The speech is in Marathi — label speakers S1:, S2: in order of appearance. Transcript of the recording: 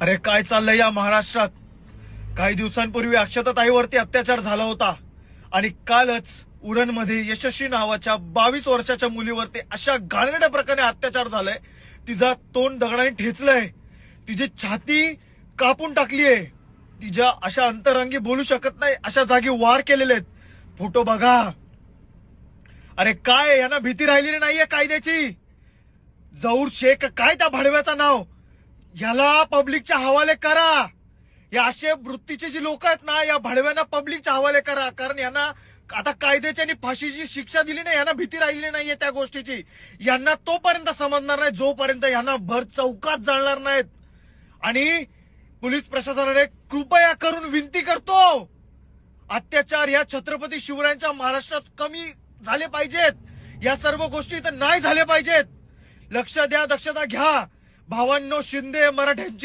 S1: अरे काय चाललंय या महाराष्ट्रात? काही दिवसांपूर्वी अक्षताताईवरती अत्याचार झाला होता आणि कालच उरणमध्ये यशस्वी नावाच्या 22 वर्षाच्या मुलीवरती अशा घाणेरड्या प्रकारे अत्याचार झालाय. तिचा तोंड दगडाने ठेचलंय, तिची छाती कापून टाकलीये, तिच्या अशा अंतरंगी बोलू शकत नाही अशा जागी वार केलेले आहेत. फोटो बघा. अरे काय यांना भीती राहिलेली नाहीये कायद्याची. जहूर शेख काय त्या भाडव्याचं नाव, याला पब्लिकच्या हवाले करा. या असे वृत्तीचे जी लोक आहेत ना, या भाडव्यांना पब्लिकच्या हवाले करा. कारण यांना आता कायद्याची आणि फाशीची शिक्षा दिली नाही, यांना भीती राहिली नाहीये त्या गोष्टीची. यांना तोपर्यंत समजणार नाही जोपर्यंत यांना भर चौकात जाणार नाहीत. आणि पोलीस प्रशासनाने कृपया करून विनंती करतो, अत्याचार या छत्रपती शिवरायांच्या महाराष्ट्रात कमी झाले पाहिजेत. या सर्व गोष्टी तर नाही झाल्या पाहिजेत. लक्ष द्या, दक्षता घ्या भावांनो. शिंदे मराठ्यांची